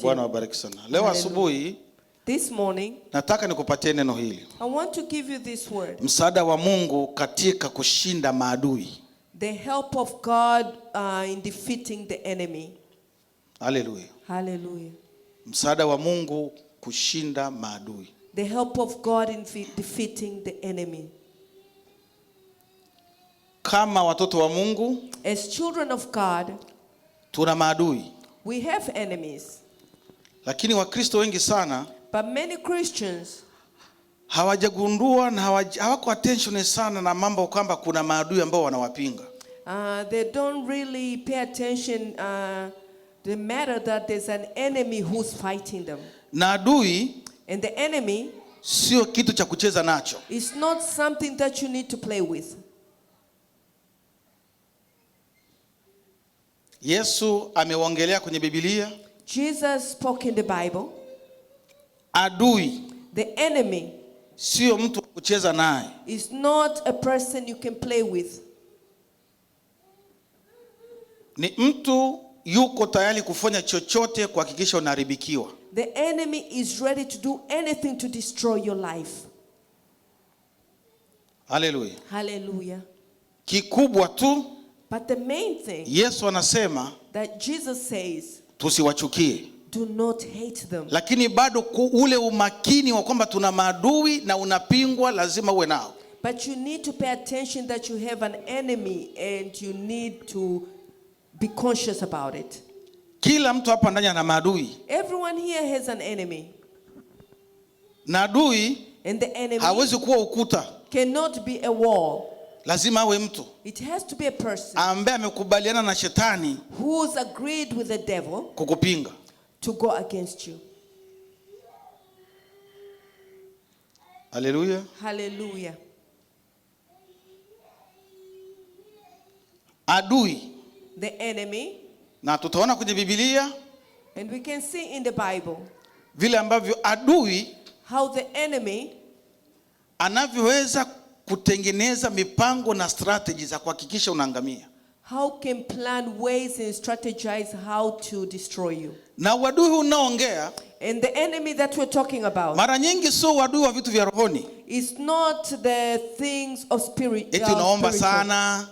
Bwana wabariki sana. Leo asubuhi this morning nataka nikupatie neno hili. I want to give you this word. Msaada wa Mungu katika kushinda maadui. The help of God in defeating the enemy. Hallelujah. Hallelujah. Msaada wa Mungu kushinda maadui. The help of God in defeating the enemy. Kama watoto wa Mungu, as children of God, tuna maadui. We have enemies. Lakini Wakristo wengi sana, but many Christians, hawajagundua na hawako attention sana na mambo kwamba kuna maadui ambao wanawapinga. They don't really pay attention the matter that there's an enemy who's fighting them. Na adui, and the enemy, sio kitu cha kucheza nacho. It's not something that you need to play with. Yesu ameongelea kwenye Biblia. Jesus spoke in the Bible. Adui, the enemy, sio mtu kucheza naye. Is not a person you can play with. Ni mtu yuko tayari kufanya chochote kuhakikisha unaharibikiwa. The enemy is ready to do anything to destroy your life. Hallelujah. Hallelujah. Kikubwa tu, but the main thing, Yesu anasema that Jesus says, tusiwachukie. Do not hate them. Lakini bado ule umakini wa kwamba tuna maadui na unapingwa lazima uwe nao. But you need to pay attention that you have an enemy and you need to be conscious about it. Kila mtu hapa ndani ana maadui. Everyone here has an enemy. Na adui, and the enemy, hawezi kuwa ukuta. Cannot be a wall. Lazima awe mtu. It has to be a person ambaye amekubaliana na shetani, who's agreed with the devil, kukupinga, to go against you. Hallelujah. Hallelujah. Adui, the enemy, na tutaona kwenye Biblia, and we can see in the Bible, vile ambavyo adui, how the enemy anavyoweza kutengeneza mipango na strategies za kuhakikisha unaangamia. How can plan ways and strategize how to destroy you. Na uadui unaongea, and the enemy that we're talking about, mara nyingi sio uadui wa vitu vya rohoni. It's not the things of spirit. Eti unaomba sana.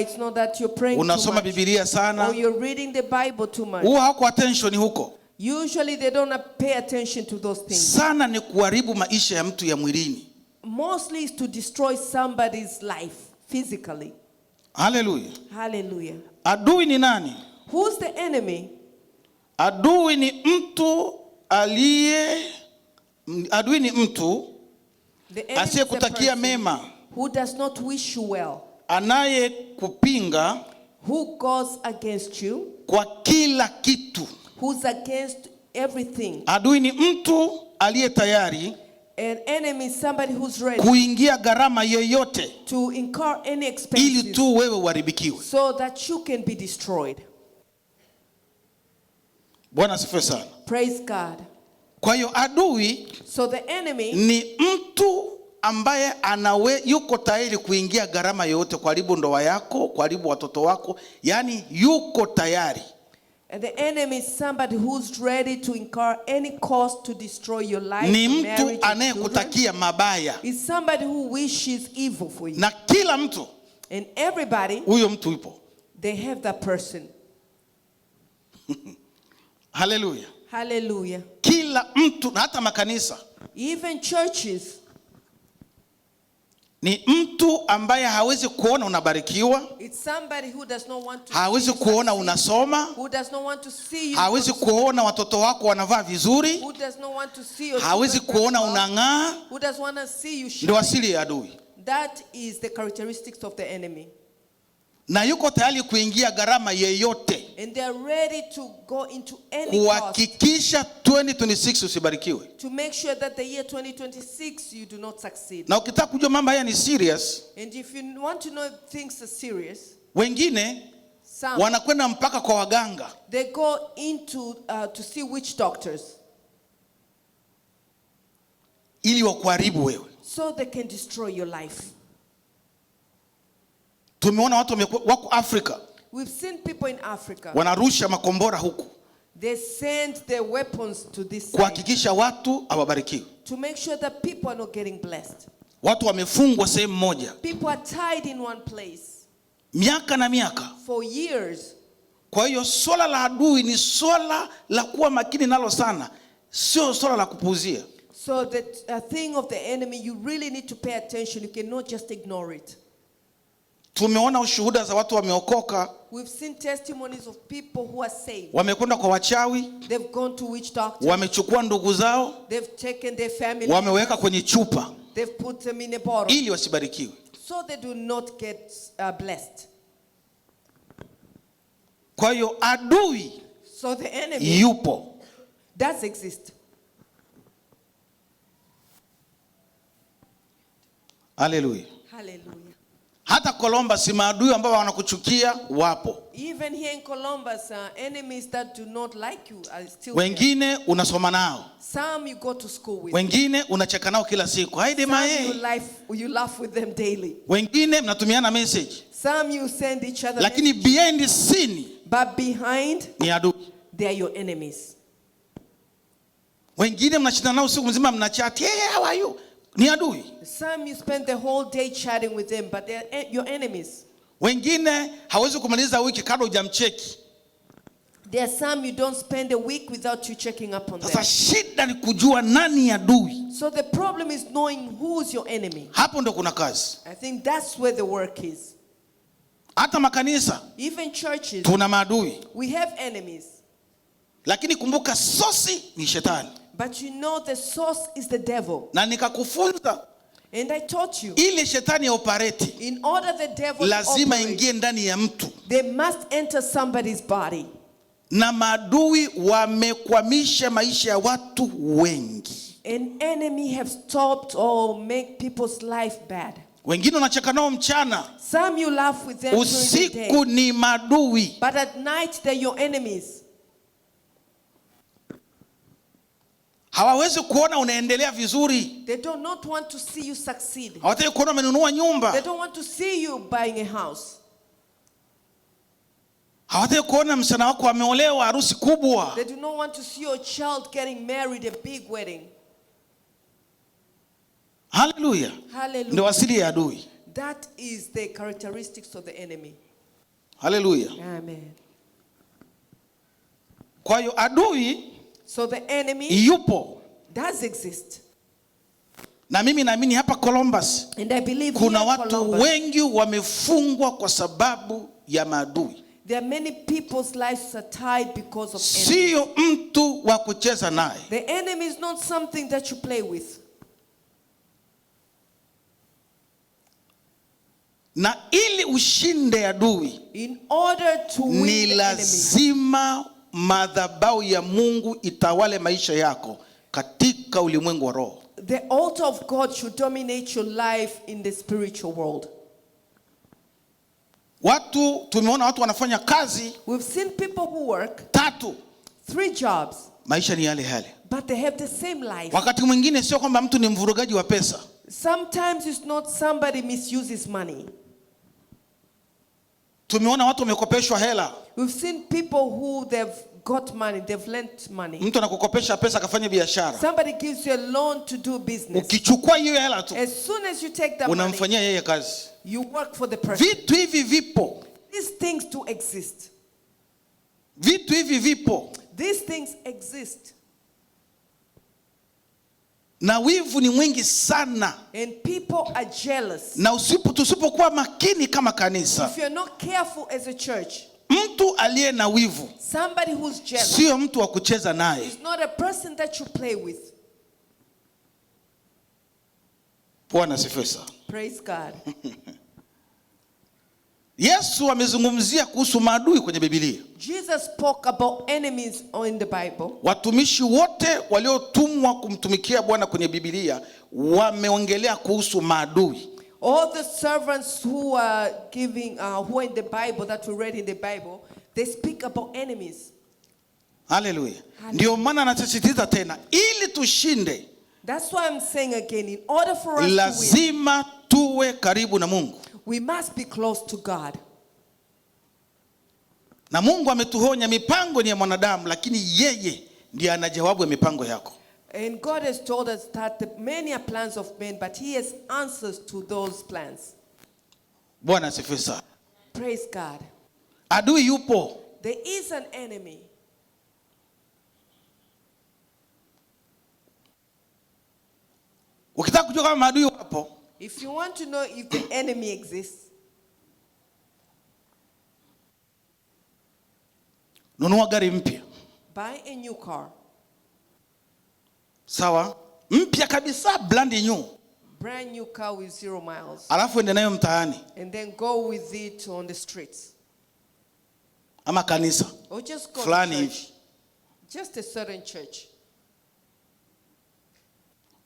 It's not that you're praying unasoma too much, Biblia sana, or you're reading the Bible too much. Huwa hako attention huko. Usually they don't pay attention to those things. Sana ni kuharibu maisha ya mtu ya mwilini. Mostly is to destroy somebody's life physically. Hallelujah. Hallelujah. Adui ni nani? Who's the enemy? Adui ni mtu adui ni mtu asiyekutakia mema, who does not wish you well, anaye kupinga, who goes against you kwa kila kitu, who's against everything. Adui ni mtu aliye tayari, an enemy is somebody who's ready kuingia gharama yoyote to incur any expenses ili tu wewe uharibikiwe, so that you can be destroyed. Bwana asifiwe sana. Praise God. Kwa hiyo adui, so the enemy, ni mtu ambaye yuko tayari kuingia gharama yoyote kuharibu ndoa yako, kuharibu watoto wako, yani yuko tayari. And the enemy is somebody who's ready to incur any cost to destroy your life. Ni mtu anayekutakia mabaya. Is somebody who wishes evil for you. Na kila mtu, and everybody, huyo mtu yupo. They have that person. Hallelujah. Hallelujah. Kila mtu, na hata makanisa, even churches, ni mtu ambaye hawezi kuona unabarikiwa. It's somebody who does not want to hawezi kuona unasoma. Who does not want to see you. Hawezi kuona watoto wako wanavaa vizuri. Who does not want to see your hawezi kuona unang'aa. Who does want to see you shine. Ndio asili ya adui. That is the characteristics of the enemy. Na yuko tayari kuingia gharama yeyote, and they are ready to go into any cost, kuhakikisha 2026 usibarikiwe, to make sure that the year 2026 you do not succeed. Na ukitaka kujua mambo haya ni serious, and if you want to know if things are serious, wengine wanakwenda mpaka kwa waganga. They go into to see witch doctors, ili wakuharibu wewe, so they can destroy your life. Tumeona watu wako Afrika. We've seen people in Africa. Wanarusha makombora huku. They send their weapons to this side kuhakikisha watu hawabarikiwi. to make sure that people are not getting blessed. Watu wamefungwa sehemu moja People are tied in one place miaka na miaka. for years. Kwa hiyo swala la adui ni swala la kuwa makini nalo sana, sio swala la kupuuzia. So the thing of the enemy, you really need to pay attention. You cannot just ignore it. Tumeona ushuhuda za watu wameokoka, We've seen testimonies of people who are saved. wamekwenda kwa wachawi, They've gone to witch doctors. wamechukua ndugu zao, They've taken their family. wameweka kwenye chupa They've put them in a bottle ili wasibarikiwe. so they do not get blessed. Kwa hiyo adui So the enemy yupo. does exist. Haleluya. Hallelujah. Hata Columbus, maadui ambao wanakuchukia wapo. Even here in Columbus, enemies that do not like you are still there. Wengine unasoma nao, Some you go to school with. wengine unacheka nao kila siku, haide Some mae. you laugh with them daily. Wengine mnatumiana message, Some you send each other lakini messages, behind the scene but behind ni adui. they are your enemies. Wengine mnashindana nao siku mzima, mnachat, hey, how are you? Ni adui. Some you spend the whole day chatting with them, but they're your enemies. Wengine hawezi kumaliza wiki kabla hujamcheki. There are some you don't spend a week without you checking up on them. Sasa shida ni kujua nani adui. So the problem is knowing who's your enemy. Hapo ndo kuna kazi. I think that's where the work is. Hata makanisa Even churches, tuna maadui, we have enemies. lakini kumbuka sosi ni shetani. But you know the source is the devil. Na nikakufunza And I taught you, ili shetani ya operate in order the devil to lazima operate, ingie ndani ya mtu. they must enter somebody's body. Na maadui wamekwamisha maisha ya watu wengi. An enemy have stopped or make people's life bad. Wengine unacheka nao mchana, Some you laugh with them during the usiku day, ni maadui. but at night they're your enemies. Hawawezi kuona unaendelea vizuri. They do not want to see you succeed. Hawataki kuona umenunua They nyumba. don't want to see you buying a house. Hawataki kuona msichana wako ameolewa harusi kubwa. They do not want to see your child getting married, a big wedding. Haleluya. Hallelujah. Ndio asili ya adui. That is the characteristics of the enemy. Haleluya. Amen. Kwa hiyo adui So the enemy yupo. does exist. Na mimi naamini hapa Columbus And I believe kuna here in watu Columbus, wengi wamefungwa kwa sababu ya maadui. there are many people's lives are tied because of enemy. Sio mtu wa kucheza naye. The enemy is not something that you play with. Na ili ushinde adui In order to win ni the enemy, lazima madhabahu ya Mungu itawale maisha yako katika ulimwengu wa roho. the altar of God should dominate your life in the spiritual world. Tumeona watu wanafanya kazi We've seen people who work 3, 3 jobs, maisha ni yale yale. but they have the same life. Wakati mwingine sio kwamba mtu ni mvurugaji wa pesa. Sometimes it's not somebody misuses money. Tumeona watu wamekopeshwa hela. We've seen people who they've got money, they've lent money. Mtu anakukopesha pesa akafanya biashara. Somebody gives you a loan to do business. Ukichukua hiyo hela tu As soon as you take that money, unamfanyia yeye kazi. you work for the person. Vitu hivi vipo. These things do exist. Vitu hivi vipo. These things exist. Na wivu ni mwingi sana. And people are jealous. Na tusipokuwa makini kama kanisa, If you're not careful as a church, mtu aliye na wivu somebody who's jealous sio mtu wa kucheza naye. is not a person that you play with. Bwana asifiwe sana. Praise God. Yesu amezungumzia kuhusu maadui kwenye Biblia. Jesus spoke about enemies in the Bible. Watumishi wote waliotumwa kumtumikia Bwana kwenye Biblia wameongelea kuhusu maadui. All the servants who are who are in the Bible, that we read in the Bible, they speak about enemies. Haleluya. Ndio maana anasisitiza tena, ili tushinde That's why I'm saying again, in order for us to win, lazima tuwe karibu na Mungu. we must be close to God. Na Mungu ametuonya mipango ni ya mwanadamu, lakini yeye ndiye ana jawabu ya mipango yako. And God has told us that many are plans of men, but he has answers to those plans. Bwana asifiwe sana. Praise God. Adui yupo. There is an enemy. Ukitaka kujua kama maadui wapo, If you want to know if the enemy exists, nunua gari mpya. buy a new car. Sawa? Mpya kabisa, brand new. Brand new car with 0 miles. Alafu ende nayo mtaani And then go with it on the streets. ama kanisa Or just go fulani to church. hivi. Just a certain church.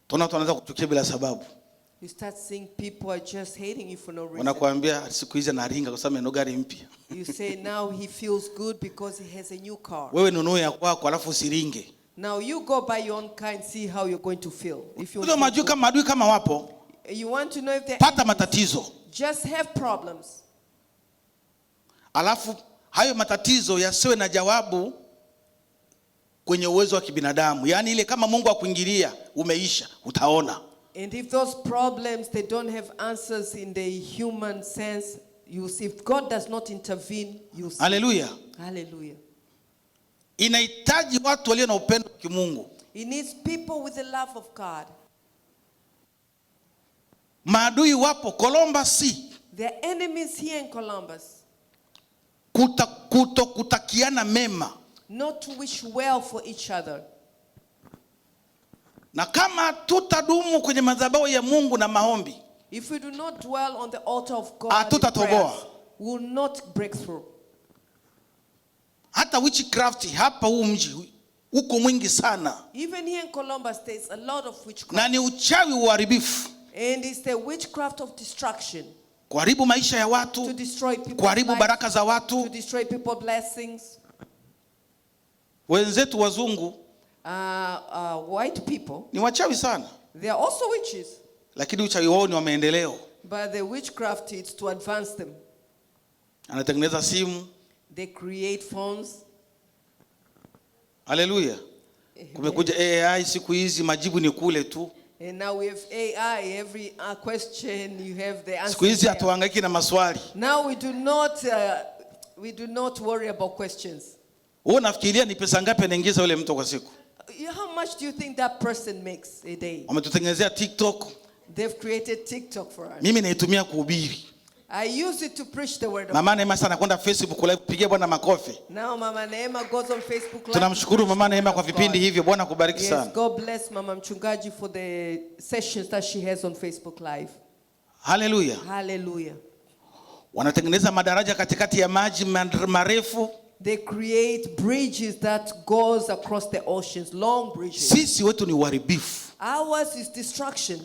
Tunaona tunaanza kuchukia bila sababu. You start seeing people are just hating you for no reason. Wanakuambia siku hizi anaringa kwa sababu ana gari mpya. You say now he feels good because he has a new car. Wewe nunue ya kwako alafu usiringe. Now you go buy your own car and see how you're going to feel. If you Ndio majui kama maadui kama wapo, want to know if they pata matatizo. just have problems. Alafu hayo matatizo yasiwe na jawabu kwenye uwezo wa kibinadamu. Yaani ile kama Mungu akuingilia umeisha, utaona. And if those problems they don't have answers in the human sense, you see if God does not intervene, you see. Haleluya. Hallelujah. Inahitaji watu walio na upendo wa kimungu. It needs people with the love of God. Maadui wapo Columbus. There are enemies here in Columbus. Kutakiana mema. Not to wish well for each other. Na kama tutadumu kwenye madhabahu ya Mungu na maombi, If we do not dwell on the altar of God, hatutatoboa. we will not break through. Hata witchcraft hapa huu mji uko mwingi sana. Even here in Columbus, there's a lot of witchcraft. Na ni uchawi uharibifu. And it's the witchcraft of destruction. Kuharibu maisha ya To watu, destroy people's kuharibu lives, baraka za to watu. destroy people's blessings. Wenzetu wazungu White people, ni wachawi sana. they are also witches. Lakini uchawi wao ni wa maendeleo. But the witchcraft is to advance them. Anatengeneza simu. They create phones. Haleluya. Kumekuja AI siku hizi, majibu ni kule tu. And now we have AI. Every question you have the answer. Siku hizi there. hatuhangaiki na maswali. Now we do not worry about questions. Wewe unafikiria ni pesa ngapi anaingiza yule mtu kwa siku? How much do you think that person makes a day? Wametutengenezea TikTok. They've created TikTok for us. Mimi naitumia kuhubiri. I use it to preach the word of God. Mama Neema sana kwenda Facebook live kupigia Bwana makofi. Now Mama Neema goes on Facebook Live. Tunamshukuru Mama Neema kwa vipindi hivyo. Bwana kubariki Yes, sana. God bless Mama Mchungaji for the sessions that she has on Facebook Live. Haleluya. Hallelujah. Wanatengeneza madaraja katikati ya maji marefu. They create bridges that goes across the oceans, long bridges. Sisi wetu ni uharibifu. Ours is destruction.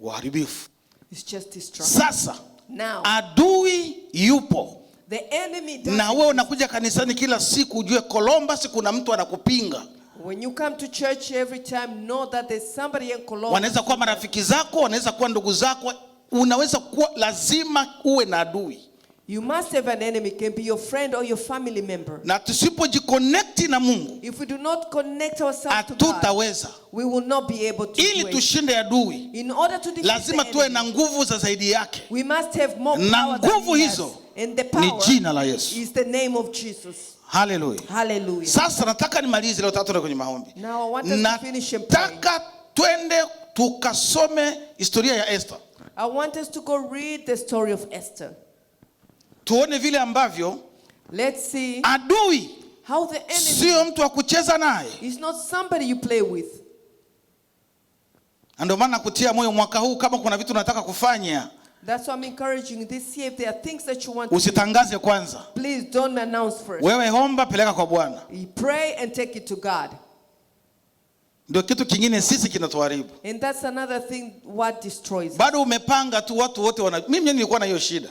Uharibifu. It's just destruction. Sasa Now, adui yupo. the enemy does. Na wewe unakuja kanisani kila siku ujue Columbus kuna mtu anakupinga. When you come to church every time, know that there's somebody in Columbus. Wanaweza kuwa marafiki zako, wanaweza kuwa ndugu zako, unaweza kuwa, lazima uwe na adui. You must have an enemy. It can be your friend or your family member. Na tusipojiconnect na Mungu, If we do not connect ourselves to God, hatutaweza. we will not be able to Ili do it. tushinde adui, In order to defeat lazima the tuwe enemy, na nguvu za zaidi yake. we must have more Na power than nguvu he has. hizo And the ni power jina la Yesu. is the name of Jesus. Haleluya. Hallelujah. Sasa nataka nimalize leo tatu kwenye maombi. Now I want us to finish in prayer. Nataka twende tukasome historia ya Esther. I want us to go read the story of Esther. Tuone vile ambavyo Let's see adui how the enemy sio mtu wa kucheza naye. is not somebody you play with. Ndio maana kutia moyo mwaka huu, kama kuna vitu unataka kufanya, That's why I'm encouraging you this year. If there are things that you want to do, usitangaze kwanza. please don't announce first. Wewe omba, peleka kwa Bwana. You pray and take it to God. Ndio kitu kingine sisi kinatuharibu. And that's another thing what destroys us. Bado umepanga tu, watu wote wana. Mimi nilikuwa na hiyo shida.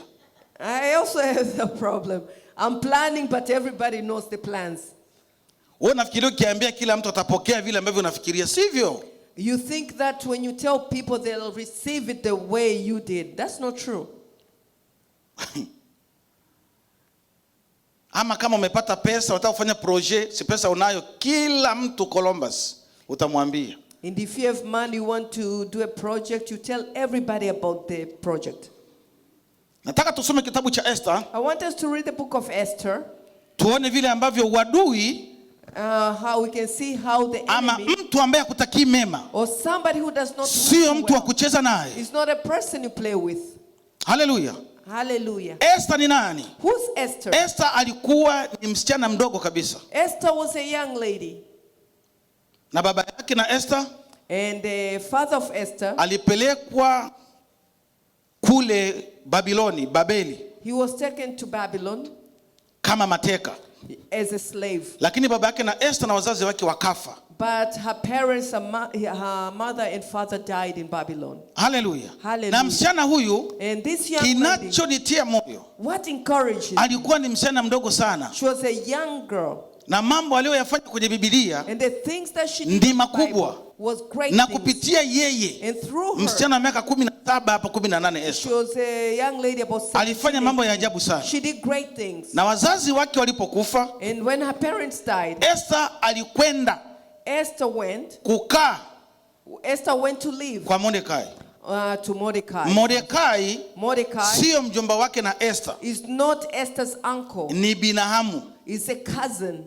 I also have the problem. I'm planning, but everybody knows the plans. Wewe unafikiria ukiambia kila mtu atapokea vile ambavyo unafikiria, sivyo? You think that when you tell people they'll receive it the way you did. That's not true. Ama kama umepata pesa, unataka kufanya project, si pesa unayo, kila mtu Columbus utamwambia. And if you have money, you want to do a project, you tell everybody about the project. Nataka tusome kitabu cha Esther. I want us to read the book of Esther. Tuone vile ambavyo uadui how we can see how the ama enemy mtu ambaye hakutakii mema or somebody who does not sio wish mtu wa well kucheza naye. is not a person you play with. Hallelujah. Hallelujah. Esther ni nani? Who's Esther? Esther alikuwa ni msichana mdogo kabisa. Esther was a young lady. Na baba yake na Esther, and the father of Esther, alipelekwa kule Babeli. He was taken to Babylon kama mateka. As a slave. Lakini baba yake na Esther na wazazi wake wakafa. But her parents, her mother and father died in Babylon. Hallelujah. Hallelujah. Na msichana huyu, and this young lady, kinachonitia moyo, what encourages me, alikuwa ni msichana mdogo sana. She was a young girl. Na mambo aliyoyafanya kwenye Biblia and the things that she did ndi makubwa. Was great na things. kupitia yeye, and through her, msichana wa miaka 17 hapa 18 Esther, she was a young lady about 17. Alifanya mambo ya ajabu sana. She did great things. Na wazazi wake walipokufa, and when her parents died, Esther alikwenda kukaa. Esther went to live kwa Mordekai. To Mordecai. Mordecai sio mjomba wake na Esther. Is not Esther's uncle. Ni binahamu. Is a cousin.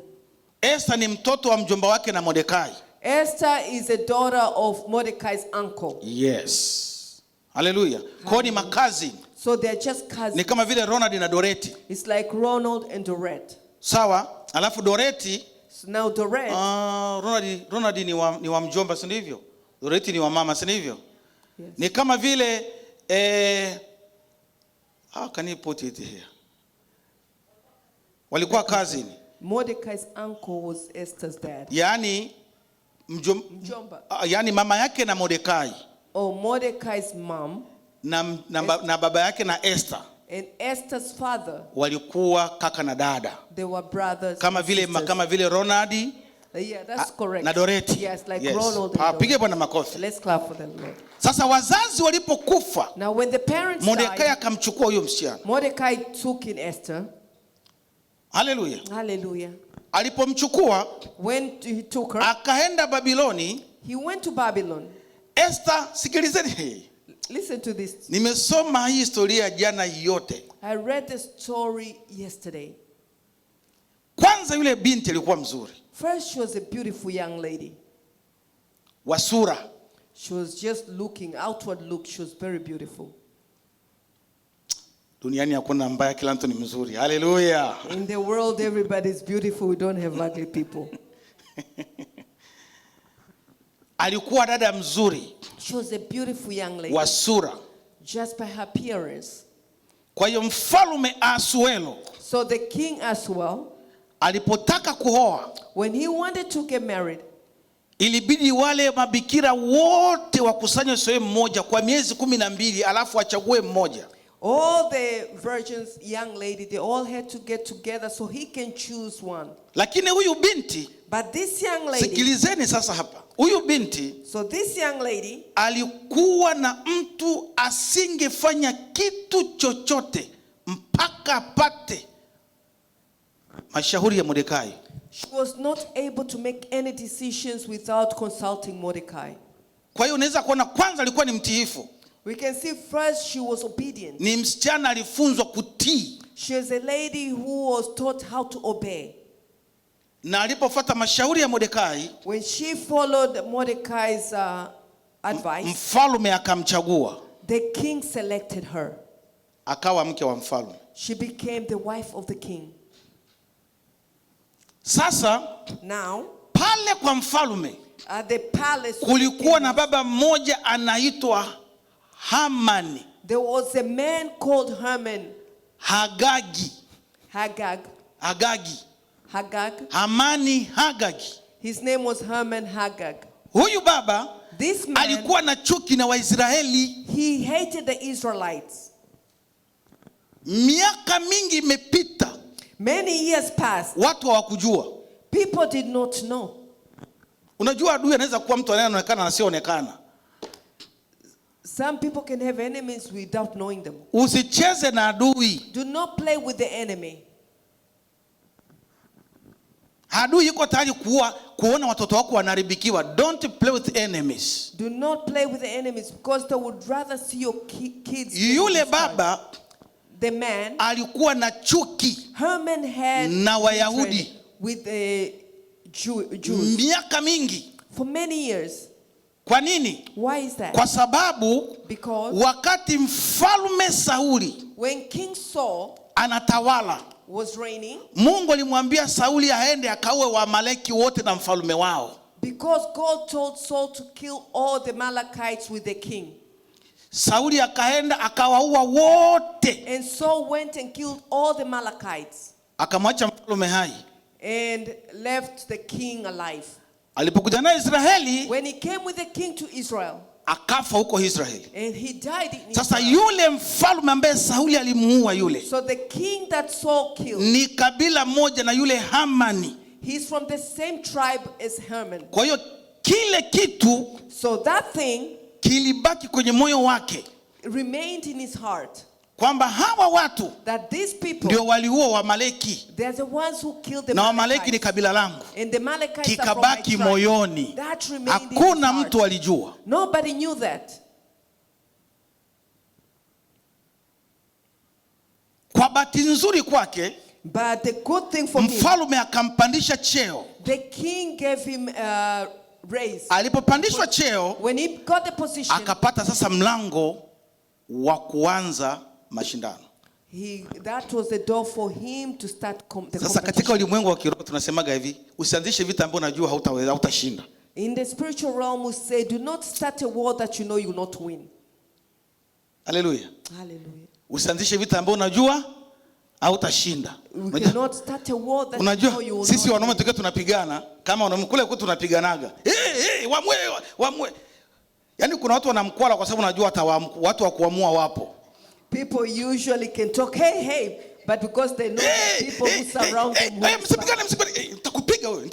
Esther ni mtoto wa mjomba wake na Mordekai. Esther is a daughter of Mordecai's uncle. Yes. Hallelujah. Kwa ni makazi. So they are just cousins. Ni kama vile Ronald na Dorothy. It's like Ronald and Dorothy. Sawa. Alafu Dorothy. So now Dorothy. Ronald ni wa mjomba, si ndivyo? Dorothy ni wa mama, si ndivyo? Yes. Ni kama vile how can you put it here? Walikuwa cousin. Mordecai's uncle was Esther's dad. Yaani mjomba. Yaani mama yake na Mordekai. Oh, Mordecai's mom. Na baba yake na Esther. And Esther's father. Walikuwa kaka na dada. They were brothers. Kama vile Ronald. Yeah, that's correct. Na Dorothy. Yes, like Ronald. Pige Bwana makofi. Let's clap for them, Lord. Sasa wazazi walipokufa, now when the parents Mordekai died, akamchukua huyo msichana. Mordecai took in Esther. Hallelujah. Hallelujah. Alipomchukua, when he took her, akaenda Babiloni. He went to Babylon. Esther, sikilizeni. Listen to this. Nimesoma hii historia jana yote. I read the story yesterday. Kwanza yule binti alikuwa mzuri. First, she was a beautiful young lady. Wasura. She was just looking, outward look, she was very beautiful. Duniani hakuna mbaya, kila mtu ni mzuri. Hallelujah. In the world everybody is beautiful, we don't have ugly people. Alikuwa dada mzuri. She was a beautiful young lady. Wasura. Just by her appearance. Kwa hiyo mfalme Asuelo, so the king as well, alipotaka kuoa, when he wanted to get married, ilibidi wale mabikira wote wakusanywe sehemu moja kwa miezi 12 alafu achague mmoja. All the virgins, young lady, they all had to get together so he can choose one. Lakini huyu binti, but this young lady, sikilizeni sasa hapa. Huyu binti, so this young lady, alikuwa na mtu asingefanya kitu chochote mpaka apate mashauri ya Mordekai. She was not able to make any decisions without consulting Mordecai. Kwa hiyo unaweza kuona kwanza alikuwa ni mtiifu. We can see first she was obedient. Ni msichana alifunzwa kutii. She is a lady who was taught how to obey. Na alipofuata mashauri ya Mordekai, when she followed Mordecai's advice, mfalme akamchagua. The king selected her. Akawa mke wa mfalme. She became the wife of the king. Sasa now, pale kwa mfalme, at the palace, kulikuwa na baba mmoja anaitwa Hamani. There was a man called Haman. Hagagi. Hamani Hagagi. His name was Haman Hagag. Huyu baba, this man, alikuwa na chuki na Waisraeli. He hated the Israelites. Miaka mingi imepita. Many years passed. Watu hawakujua. People did not know. Unajua adui anaweza kuwa mtu anayeonekana na asionekana. Some people can have enemies without knowing them. Usicheze na adui. Do not play with the enemy. Adui yuko tayari kuona watoto wako wanaharibikiwa. Don't play with enemies. Do not play with the enemies, because they would rather see your kids. Yule baba, the man, alikuwa na chuki Haman had na Wayahudi with the Jews miaka mingi. for many years. Kwa nini? Why is that? Kwa sababu Because wakati mfalme Sauli when King Saul anatawala, was reigning, Mungu alimwambia Sauli aende akaue Waamaleki wote na mfalme wao. because God told Saul to kill all the Amalekites with the king. Sauli akaenda akawaua wote, And Saul went and killed all the Amalekites akamwacha mfalme hai. and left the king alive. Alipokuja na Israeli, When he came with the king to Israel, akafa huko Israeli. and he died in Sasa Israel. yule mfalme ambaye Sauli alimuua yule, So the king that Saul killed, ni kabila moja na yule Hamani. he's from the same tribe as Haman. Kwa hiyo kile kitu So that thing kilibaki kwenye moyo wake, remained in his heart, kwamba hawa watu that these people, ndio waliua Waamaleki, they're the ones who killed the na Waamaleki ni Amalekites. kabila langu. And the Amalekites are from my Kikabaki tribe. moyoni, That remained in his hakuna heart. mtu alijua. Nobody knew that. Kwa bahati nzuri kwake, But the good thing for him, mfalme akampandisha cheo. the king gave him a raise. Alipopandishwa cheo, When he got the position, akapata sasa mlango wa kuanza mashindano. that was the door for him to start the Sasa katika competition. ulimwengu wa kiroho tunasemaga hivi, usianzishe vita ambavyo unajua hautashinda. In the spiritual realm, we say, do not start a war that you know you will not win. Haleluya. Hallelujah. Usianzishe vita ambavyo unajua hautashinda. We cannot start a war that you know Unajua you will sisi not wanaume win. tukiwa tunapigana kama wanaume kule kwetu tunapiganaga. Wamwe. Yaani kuna watu wanamkwala kwa sababu unajua hata watu wa kuamua wapo. People usually can talk, hey, but because they know the people who surround them. Msipigane, nitakupiga wewe.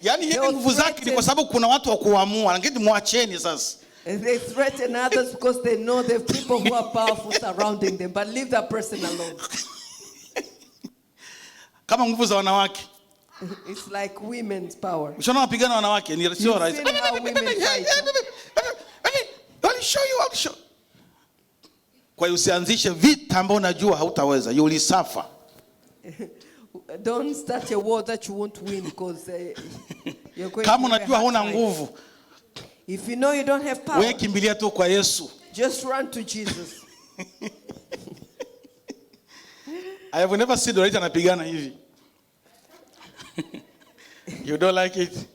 Yaani yeye They nguvu zake ni kwa sababu kuna watu wa kuamua. Lakini muacheni sasa. And they threaten others because they know the people who are powerful surrounding them. But leave that person alone. Kama nguvu za wanawake. It's like women's power. Ushaona wapigana wanawake ni sio rahisi. You've seen how women fight. I'll show. Kwa hiyo usianzishe vita ambao unajua hautaweza. You will suffer. Don't start a war that you won't win, because you're going Kama to unajua huna nguvu, if you know you don't have power, wewe kimbilia tu kwa Yesu. just run to Jesus. I have never seen Dorita anapigana hivi. You don't like it?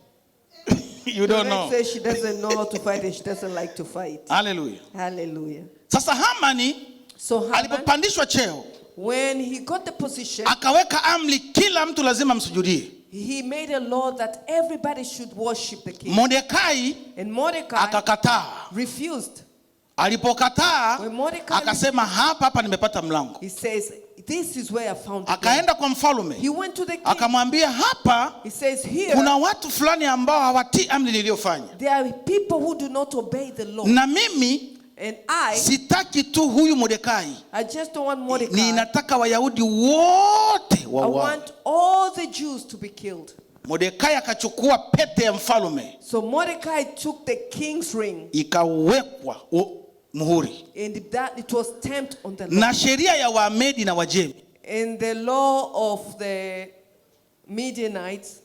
You don't know. Say she doesn't know how to fight and she doesn't like to fight. Hallelujah. Hallelujah. Sasa Hamani So Haman, alipopandishwa cheo, when he got the position, akaweka amri kila mtu lazima msujudie. he made a law that everybody should worship the king. Mordekai And Mordecai akakataa. refused. Alipokataa, When Mordecai akasema hapa nimepata mlango. He says, this is where I found the king. Akaenda kwa mfalme, He went to the king. akamwambia hapa He says, here, kuna watu fulani ambao hawatii amri niliyofanya. there are people who do not obey the law. Na mimi And I sitaki tu huyu Mordekai, just don't want Mordecai. ninataka Wayahudi wote I wauawe. want all the Jews to be killed. Mordekai akachukua pete ya mfalme, So Mordecai took the king's ring, ikawekwa muhuri, and that it was stamped on the law. na sheria ya Wamedi na Wajemi. And the law of the Midianites.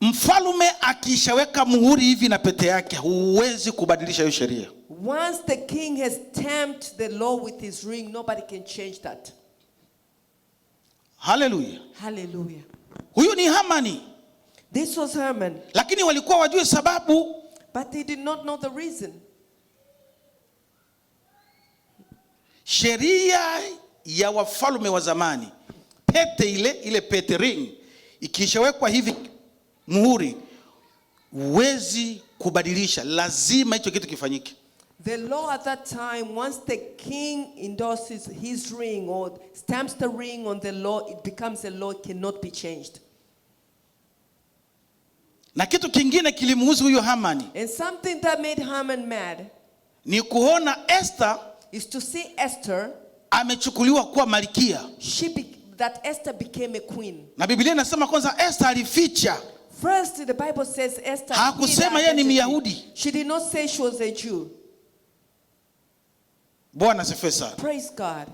Mfalme akishaweka muhuri hivi na pete yake, huwezi kubadilisha hiyo sheria. Once the king has stamped the law with his ring, nobody can change that. Hallelujah. Hallelujah. Huyu ni Hamani. This was Haman. Lakini walikuwa wajue sababu. But they did not know the reason. Sheria ya wafalme wa zamani, pete ile pete ring, ikishawekwa hivi muhuri, huwezi kubadilisha, lazima hicho kitu kifanyike. The law at that time, once the king endorses his ring or stamps the ring on the law, it becomes a law, it cannot be changed. Na kitu kingine kilimuhusu huyo Hamani, And something that made Haman mad ni kuona Esther is to see Esther, amechukuliwa kuwa malkia. that Esther became a queen. Na Biblia inasema kwanza Esther alificha. First, the Bible says Esther Hakusema yeye ni Myahudi. She did not say she was a Jew. Bwana asifiwe sana. Praise God.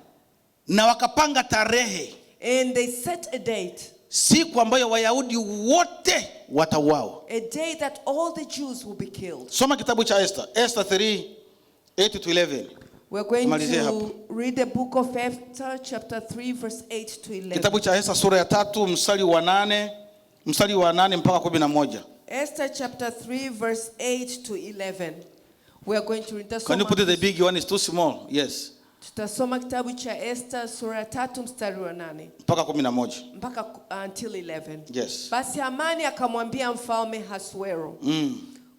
Na wakapanga tarehe. And they set a date. Siku ambayo Wayahudi wote watauawa. A day that all the Jews will be killed. Soma kitabu cha Esther. Esther 3:8-11. We're going to read the book of Esther, chapter 3, verse 8 to 11. Kitabu cha Esther sura ya 3 mstari wa 8 mpaka 11. Esther chapter 3, verse 8 to 11. We are going to read the. Can you put it, the big one is too small? Yes. Tutasoma kitabu cha Esther sura 3 mstari wa 8 mpaka 11. mpaka until 11. Yes. Basi Hamani akamwambia mfalme Ahasuero,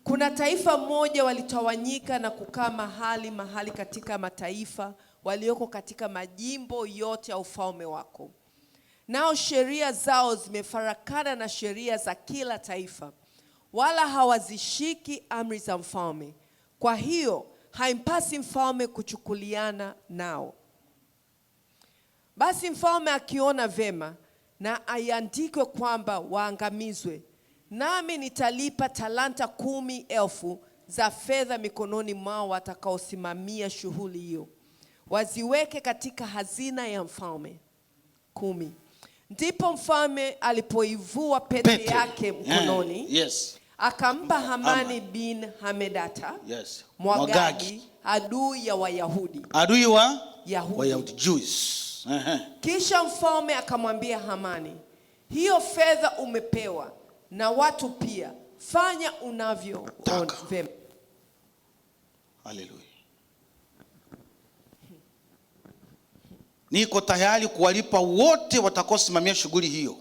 kuna taifa moja walitawanyika na kukaa mahali katika mataifa walioko katika majimbo yote ya ufalme wako. Nao sheria zao zimefarakana na sheria za kila taifa, wala hawazishiki amri za mfalme. Kwa hiyo haimpasi mfalme kuchukuliana nao. Basi mfalme akiona vema, na aiandikwe kwamba waangamizwe, nami nitalipa talanta 10,000 za fedha mikononi mwao watakaosimamia shughuli hiyo, waziweke katika hazina ya mfalme. 10. Ndipo mfalme alipoivua pete yake mkononi, yes, akampa Hamani bin Hamedata, yes, Mwagagi, adui ya Wayahudi. Adui wa Yahudi. Wayahudi, Jews. Kisha mfalme akamwambia Hamani, hiyo fedha umepewa na watu pia, fanya unavyo vema. Haleluya. Niko tayari kuwalipa wote watakaosimamia shughuli hiyo.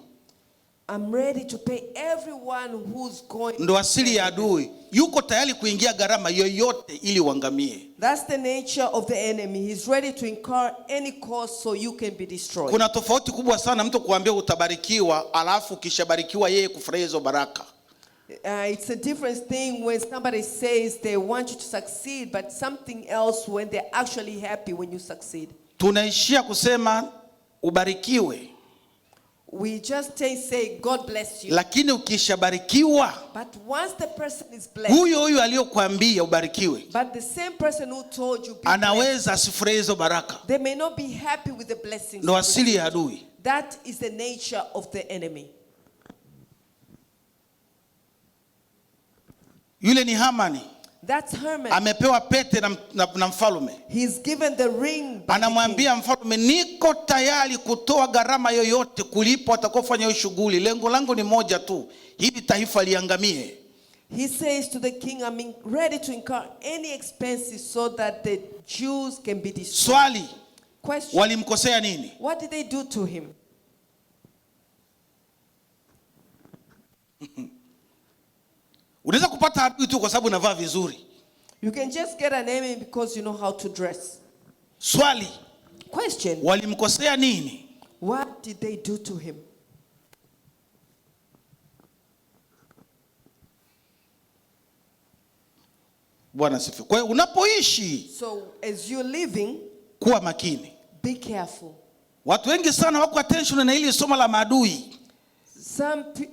I'm ready to pay everyone who's going. Ndo asili ya adui. Yuko tayari kuingia gharama yoyote ili uangamie. That's the nature of the enemy. He's ready to incur any cost so you can be destroyed. Kuna tofauti kubwa sana mtu kuambia utabarikiwa alafu kishabarikiwa yeye kufurahia hizo baraka. It's a different thing when somebody says they want you to succeed, but something else when they're actually happy when you succeed. Tunaishia kusema ubarikiwe. We just say God bless you. Lakini ukishabarikiwa, but once the person is blessed, huyo aliyokuambia ubarikiwe, but the same person who told you be anaweza asifurahie hizo baraka. They may not be happy with the blessings. Ndo asili ya adui. That is the nature of the enemy. Yule ni Hamani. That's Haman. Amepewa pete na mfalme. He's given the ring. Anamwambia mfalme, niko tayari kutoa gharama yoyote kulipa watakofanya hiyo shughuli. Lengo langu ni moja tu, hili taifa liangamie. He says to the king, I'm ready to incur any expenses so that the Jews can be destroyed. Swali, question, walimkosea nini? What did they do to him? Unaweza kupata adui tu kwa sababu unavaa vizuri. You can just get an enemy because you know how to dress. Swali, question, walimkosea nini? What did they do to him? Bwana sifiwe. Kwa hiyo unapoishi, so as you're living, kuwa makini. Be careful. Watu wengi sana wako attention na hili somo la maadui.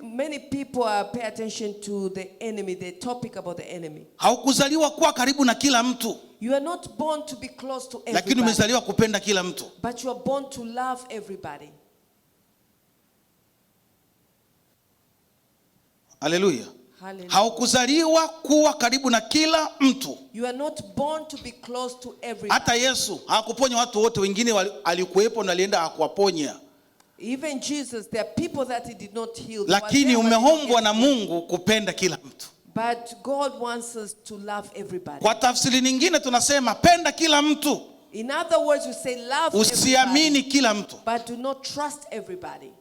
Many people pay attention to the enemy, the topic about the enemy. Haukuzaliwa kuwa karibu na kila mtu. You are not born to be close to everybody. Lakini umezaliwa kupenda kila mtu. But you are born to love everybody. Haleluya. Hallelujah. Haukuzaliwa kuwa karibu na kila mtu. You are not born to be close to everybody. Hata Yesu hakuponya watu wote, wengine alikuwepo na alienda hakuwaponya. Even Jesus, there are people that he did not heal. Lakini umeombwa na Mungu kupenda kila mtu. But God wants us to love everybody. Kwa tafsiri nyingine tunasema penda kila mtu. In other words, we say love usiamini everybody, kila mtu. but do not trust everybody.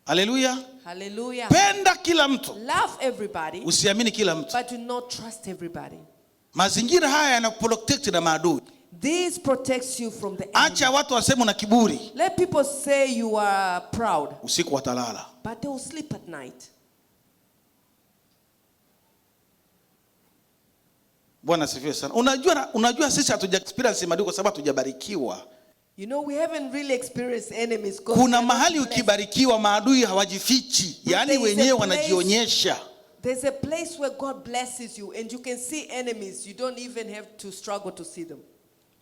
Haleluya. Hallelujah. Penda kila mtu. Love everybody. Usiamini kila mtu. But do not trust everybody. Mazingira haya yanaprotect na maadui. This protects you from the enemy. Acha watu waseme na kiburi. Let people say you are proud. Usiku watalala. But they will sleep at night. Bwana asifiwe sana. Unajua sisi hatuja experience maadui kwa sababu hatujabarikiwa. You know, we haven't really experienced enemies. Kuna mahali ukibarikiwa maadui hawajifichi, yani wenyewe wanajionyesha. There's a place where God blesses you and you can see enemies. You don't even have to struggle to see them.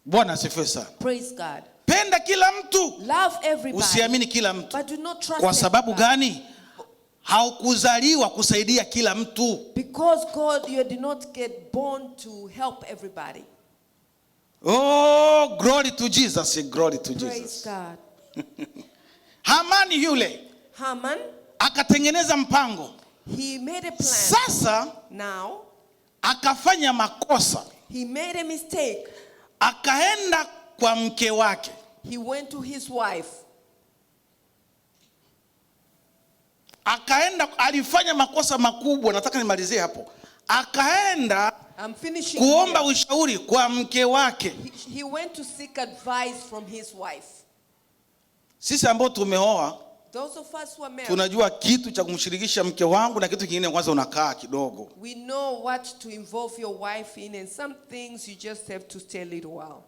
Bwana asifiwe sana. Praise God. Penda kila mtu. Love everybody. Usiamini kila mtu. But do not trust kwa sababu gani? Haukuzaliwa kusaidia kila mtu. Because God, you did not get born to help everybody. Oh, glory to Jesus. Glory to Jesus. Praise God. Hamani yule. Haman. Akatengeneza mpango. He made a plan. Sasa. Now. Akafanya makosa. He made a mistake. Akaenda kwa mke wake. He went to his wife. Alifanya makosa makubwa, nataka nimalizie hapo. Akaenda kuomba ushauri kwa mke wake. He went to seek advice from his wife. Sisi ambao tumeoa, those of us who are married, tunajua kitu cha kumshirikisha mke wangu na kitu kingine kwanza unakaa kidogo. We know what to involve your wife in, and some things you just have to stay a little while.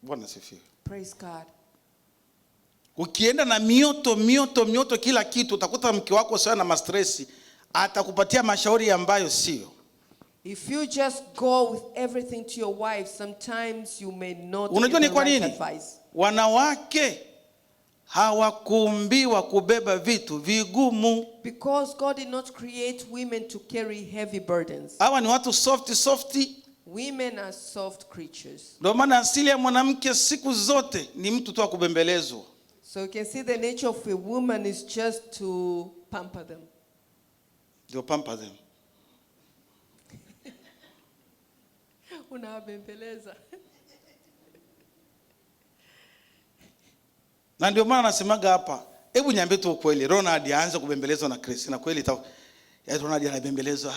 Bwana sifiwe. Praise God. Ukienda na mioto kila kitu, utakuta mke wako sana na stress, atakupatia mashauri ambayo sio. If you just go with everything to your wife, sometimes you may not get the right advice. Wanawake hawakuumbiwa kubeba vitu vigumu. Because God did not create women to carry heavy burdens. Hawa ni watu soft. Women are soft creatures. Ndio maana asili ya mwanamke siku zote ni mtu tu akubembelezwa. So you can see the nature of a woman is just to pamper them. You pamper them. Unawabembeleza. Na ndio maana nasemaga hapa, hebu niambie tu ukweli, Ronald aanze kubembelezwa na Christina kweli Ronald anabembelezwa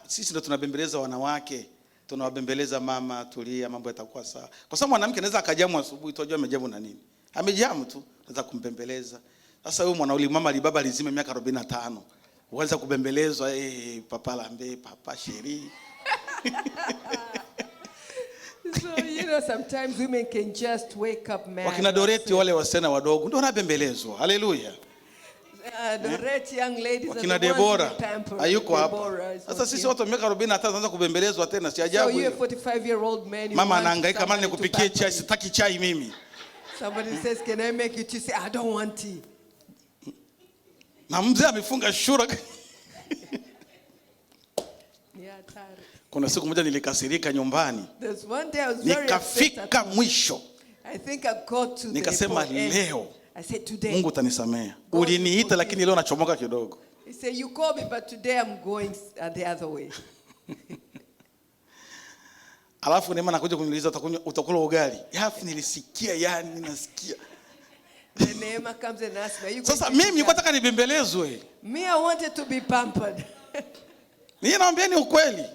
sisi ndio tunabembeleza wanawake. Tunawabembeleza mama, tulia, mambo yatakuwa sawa. Kwa sababu mwanamke anaweza akajamu asubuhi, tunajua amejamu na nini. Amejamu tu, anaweza kumbembeleza. Sasa wewe mwana mama alibaba lizime miaka 45. Uanza kubembelezwa, papa lambe, papa sheri. So you know sometimes women can just wake up mad. Wakina Doreti wale wasichana wadogo ndio wanabembelezwa. Haleluya. Doreti young ladies wakina Debora hayuko hapa. Sasa sisi watu miaka 45 tunaanza kubembelezwa tena, si ajabu. So you a 45-year-old man. Mama anahangaika mara nikupikie chai, sitaki chai mimi. Somebody says, "Can I make you tea?" Say, "I don't want tea." Na mzee amefunga shura. Kuna siku moja nilikasirika nyumbani. There's one day I was very nikafika mwisho. I think I got to nikasema leo I said today. Mungu utanisamea. Uliniita lakini leo nachomoka kidogo. He said you called me but today I'm going the other way. Alafu Neema anakuja kuniuliza utakula ugali. Yafu nilisikia yani nasikia. The Neema comes and asks me, you sasa mimi nilikuwa nataka nibembelezwe. Me I wanted to be pampered. Mimi naambieni ukweli.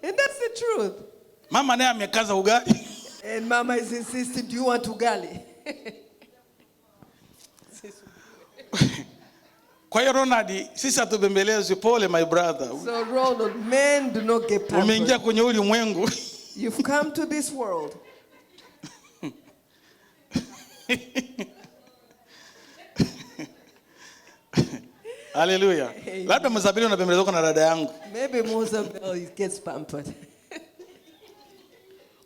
And that's the truth. Mama naye amekaza ugali. And mama is insisting, do you want ugali? Kwa hiyo Ronald, sisi atubembelezwe, pole my brother. So Ronald, men do not get pampered. Umeingia kwenye ulimwengu. You've come to this world. Hallelujah. Labda Mzabeli unabembelezwa na dada yangu. Maybe Mozabel gets pampered.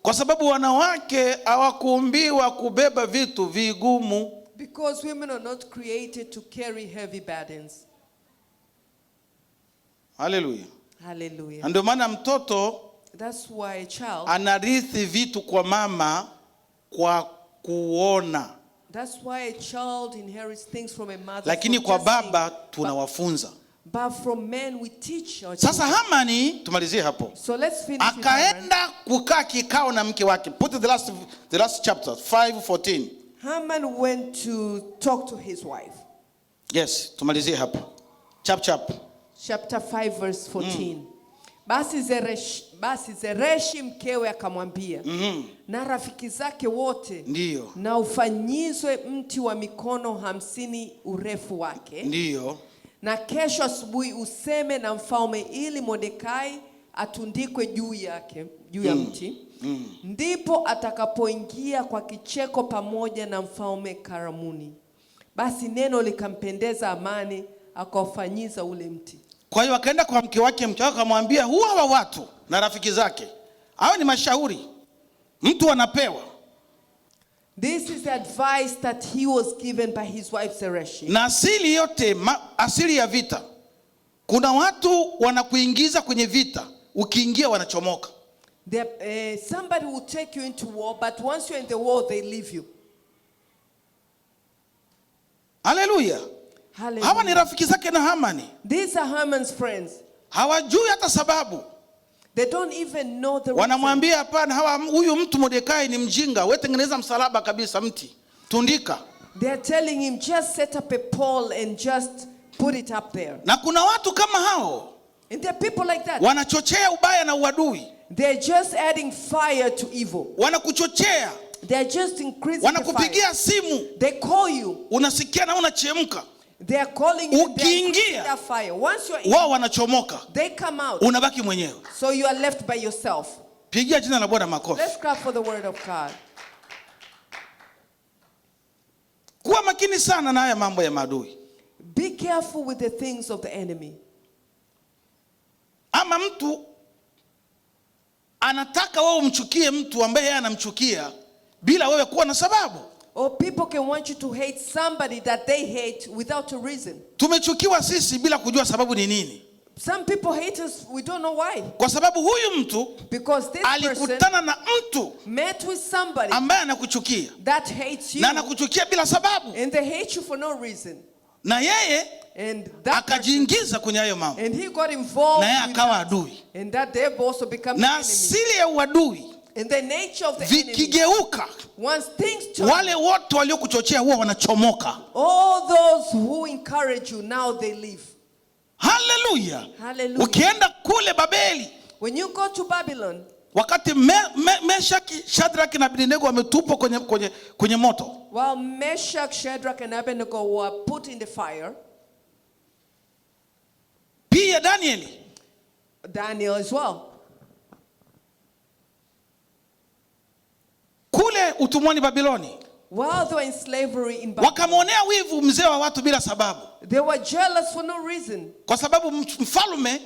Kwa sababu wanawake hawakuumbiwa kubeba vitu vigumu. Because women are not created to carry heavy burdens. Hallelujah. Hallelujah. Ndio maana mtoto that's why a child anarithi vitu kwa mama kwa kuona. That's why a child inherits things from a mother. Lakini kwa baba tunawafunza. But from men we teach our children. Sasa Hamani tumalizie hapo. So let's finish. Akaenda kukaa kikao na mke wake. Put the last chapter 5:14. Haman went to talk to his wife. Yes, tumalizie hapo. Chapter 5 verse 14. Basi Zereshi mkewe akamwambia, na rafiki zake wote, ndio, na ufanyizwe mti wa mikono 50 urefu wake, ndio, na kesho asubuhi useme na mfalme ili Mordekai atundikwe juu ya mti. Ndipo atakapoingia kwa kicheko pamoja na mfalme karamuni. Basi neno likampendeza Hamani, akaufanyiza ule mti. Kwa hiyo akaenda kwa mke wake akamwambia, hawa watu na rafiki zake, hao ni mashauri mtu anapewa. This is the advice that he was given by his wife Zereshi. Na asili yote, asili ya vita, kuna watu wanakuingiza kwenye vita, ukiingia wanachomoka. Somebody will take you into war, but once you're in the war, they leave you. Hallelujah. Hawa ni rafiki zake na Hamani. These are Haman's friends. Hawajui hata sababu. They don't even know the reason. Wanamwambia hapana, huyu mtu Mordekai ni mjinga, wewe tengeneza msalaba kabisa, mti tundika. They are telling him, just set up a pole and just put it up there. Na kuna watu kama hao. And there are people like that. Wanachochea ubaya na uadui. They're just adding fire to evil. Wanakuchochea. They're just increasing the fire. Wanakupigia simu. They call you. Unasikia na unachemka. They are calling you. Ukiingia, that fire. Once you're in, wao wanachomoka. they come out. Unabaki mwenyewe. So you are left by yourself. Pigia jina la Bwana makofi. Let's clap for the word of God. Kuwa makini sana na haya mambo ya maadui. Be careful with the things of the enemy. Ama mtu anataka wewe umchukie mtu ambaye yeye anamchukia bila wewe kuwa na sababu. Or people can want you to hate somebody that they hate without a reason. Tumechukiwa sisi bila kujua sababu ni nini. Some people hate us, we don't know why. Kwa sababu huyu mtu because this alikutana na mtu met with somebody ambaye anakuchukia that hates you, na anakuchukia bila sababu, and they hate you for no reason. Na yeye akajiingiza kwenye hayo mambo, and he got involved, na yeye akawa adui, and that they also become na asili ya uadui. And the nature of the vikigeuka, enemy, once things turn, wale wote waliokuchochea huwa wanachomoka. All those who encourage you, now they leave. Hallelujah. Hallelujah. Ukienda kule Babeli, when you go to Babylon, wakati Meshaki, Shadrach na Abednego wametupwa kwenye moto, while Meshach, Shadrach and Abednego were put in the fire, pia Daniel as well, kule utumwani Babiloni, while they were in slavery in Babylon, wakamwonea wivu mzee wa watu bila sababu. They were jealous for no reason. Kwa sababu mfalme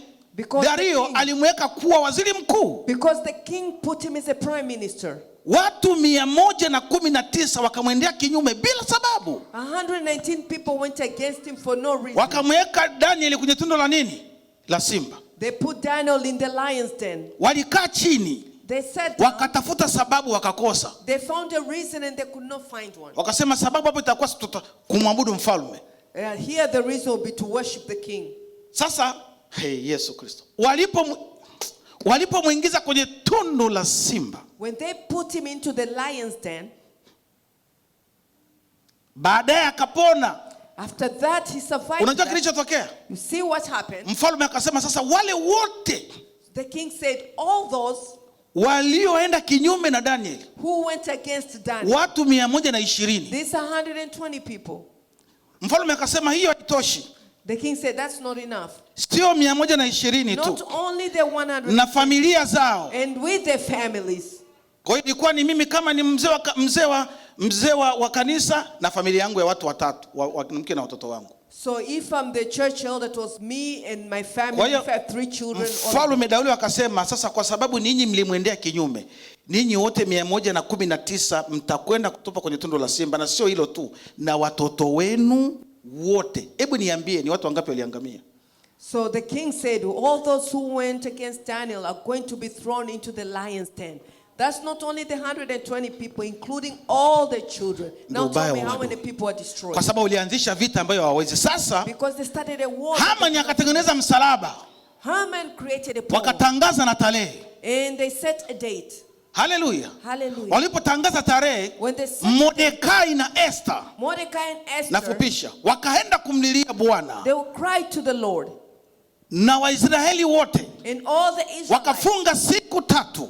Dario alimweka kuwa waziri mkuu. Because the king put him as a prime minister. Watu 119 wakamwendea kinyume bila sababu. 119 people went against him for no reason. Wakamweka Daniel kwenye tundu la nini? La simba. They put Daniel in the lion's den. Walikaa chini. They said, wakatafuta sababu wakakosa. They found a reason and they could not find one. Wakasema sababu hapo itakuwa kumwabudu mfalme. Here the reason will be to worship the king. Sasa Yesu Kristo, walipomuingiza kwenye tundu la simba, when they put him into the lion's den, baadaye akapona. After that he survived. Unajua kilichotokea? You see what happened? Mfalme akasema sasa wale wote, the king said, all those walioenda kinyume na Daniel, who went against Daniel, watu 120. these 120 people. Mfalme akasema hiyo haitoshi. The king said that's not enough. Sio 120 tu. Not only the 100 na familia zao, and with their families. Kwa hiyo ilikuwa ni mimi kama ni mzee wa kanisa na familia yangu ya watu watatu, mke na watoto wangu. So if I'm the church elder, it was me and my family. If I have 3 children. Mfalme Daudi akasema sasa kwa sababu ninyi mlimwendea kinyume, ninyi wote 119 mtakwenda kutupa kwenye tundu la simba, na sio hilo tu, na watoto wenu wote. Hebu niambie ni watu wangapi waliangamia? So the king said, all those who went against Daniel are going to be thrown into the lion's den. That's not only the 120 people, including all the children. Now tell me how many people are destroyed. Kwa sababu ulianzisha vita ambayo hawawezi. Sasa because they started a war. Haman akatengeneza msalaba. Haman created a pole. Wakatangaza na tarehe. And they set a date. Hallelujah. Hallelujah. Walipotangaza tarehe, Mordekai na Esther, nafupisha, wakaenda kumlilia Bwana. They will cry to the Lord. Na Waisraeli wote and all the Israelites, wakafunga siku 3.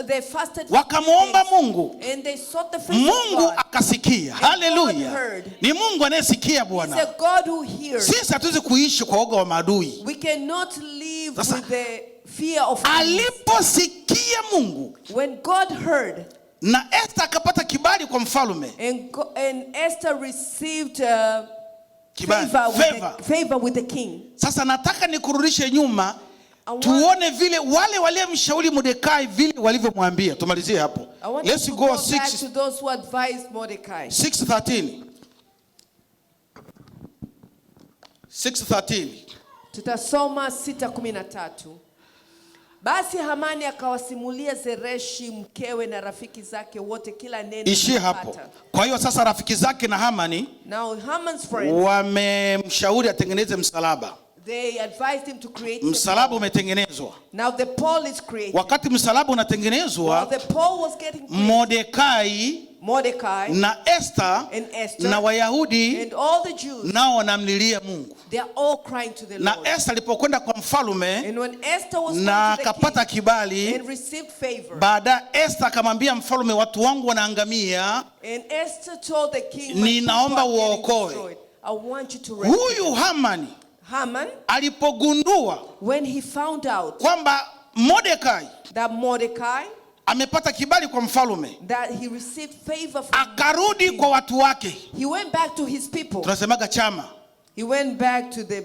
They fasted, wakamuomba Mungu. And they sought the face Mungu of God. akasikia. Hallelujah. Ni Mungu anayesikia Bwana. He's a God who hears. Sisi hatuwezi kuishi kwa woga wa maadui. We cannot live with the fear of ease. Aliposikia Mungu, When God heard, na Esther akapata kibali kwa mfalme. and Esther received Kibali, favor with the king. Sasa nataka nikurudishe nyuma tuone vile wale waliomshauri Mordekai vile walivyomwambia. Tumalizie hapo. Let's go back to those who advised Mordecai. 6:13. 6:13. Tutasoma 6:13. Basi Hamani akawasimulia Zereshi mkewe na rafiki zake wote kila neno. Ishie hapo. Kwa hiyo sasa rafiki zake na Hamani, now Haman's friends, wamemshauri atengeneze msalaba. They advised him to create msalaba umetengenezwa. Now the pole is created. Wakati msalaba unatengenezwa, the pole was getting Mordekai na Esther na Wayahudi and all the Jews, nao wanamlilia Mungu. They are all crying to the Lord. Na Esther alipokwenda kwa mfalme, and when Esther was na akapata kibali, and received favor, baada Esther akamwambia mfalme, watu wangu wanaangamia, and Esther told the king, ninaomba uokoe. I want you to rescue. Huyu Haman alipogundua, when he found out kwamba Mordekai amepata kibali kwa mfalme, that he received favor from akarudi kwa watu wake. He went back to his people. Tunasemaga chama. He went back to the